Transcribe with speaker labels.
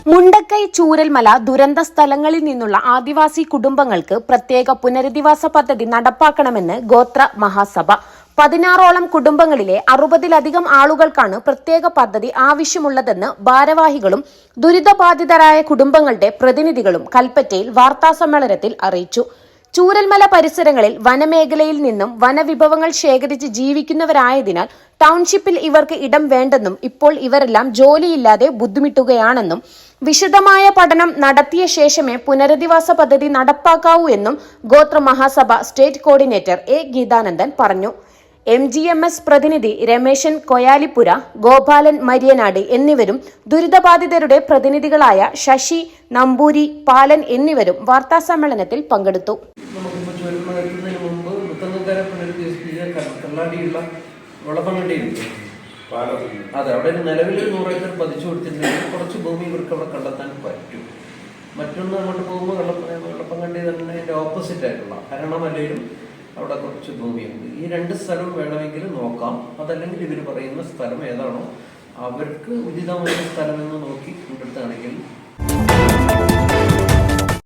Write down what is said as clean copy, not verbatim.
Speaker 1: മുണ്ടക്കൈ ചൂരൽമല ദുരന്ത സ്ഥലങ്ങളിൽ നിന്നുള്ള ആദിവാസി കുടുംബങ്ങൾക്ക് പ്രത്യേക പുനരധിവാസ പദ്ധതി നടപ്പാക്കണമെന്ന് ഗോത്ര മഹാസഭ. 16ഓളം കുടുംബങ്ങളിലെ 60ലധികം ആളുകൾക്കാണ് പ്രത്യേക പദ്ധതി ആവശ്യമുള്ളതെന്ന് ഭാരവാഹികളും ദുരിതബാധിതരായ കുടുംബങ്ങളുടെ പ്രതിനിധികളും കൽപ്പറ്റയിൽ വാർത്താസമ്മേളനത്തിൽ അറിയിച്ചു. ചൂരൽമല പരിസരങ്ങളിൽ വനമേഖലയിൽ നിന്നും വനവിഭവങ്ങൾ ശേഖരിച്ച് ജീവിക്കുന്നവരായതിനാൽ ടൌൺഷിപ്പിൽ ഇവർക്ക് ഇടം വേണ്ടെന്നും ഇപ്പോൾ ഇവരെല്ലാം ജോലിയില്ലാതെ ബുദ്ധിമുട്ടുകയാണെന്നും വിശദമായ പഠനം നടത്തിയ ശേഷമേ പുനരധിവാസ പദ്ധതി നടപ്പാക്കാവൂ എന്നും ഗോത്ര Mahasabha state coordinator A Geethanandan പറഞ്ഞു. MGMS പ്രതിനിധി രമേശൻ കൊയാലിപ്പുര, ഗോപാലൻ മരിയനാട് എന്നിവരും ദുരിതബാധിതരുടെ പ്രതിനിധികളായ ശശി നമ്പൂരി പാലൻ എന്നിവരും വാർത്താസമ്മേളനത്തിൽ പങ്കെടുത്തു.
Speaker 2: അതെ, അവിടെ നിലവിൽ 100 ഏക്കർ പതിച്ചു കൊടുത്തിട്ടുണ്ടെങ്കിൽ കുറച്ച് ഭൂമി ഇവർക്ക് അവിടെ കണ്ടെത്താൻ പറ്റും. മറ്റൊന്ന് അങ്ങോട്ട് പോകുമ്പോൾ വെള്ളപ്പങ്കണ്ടി തന്നെ അതിൻ്റെ ഓപ്പോസിറ്റ് ആയിട്ടുള്ള ഹരണമലയിലും അവിടെ കുറച്ച് ഭൂമിയുണ്ട്. ഈ 2 സ്ഥലം വേണമെങ്കിൽ നോക്കാം. അതല്ലെങ്കിൽ ഇവർ പറയുന്ന സ്ഥലം ഏതാണോ അവർക്ക് ഉചിതമായ സ്ഥലം എന്ന് നോക്കി കൊണ്ടെടുത്താണെങ്കിൽ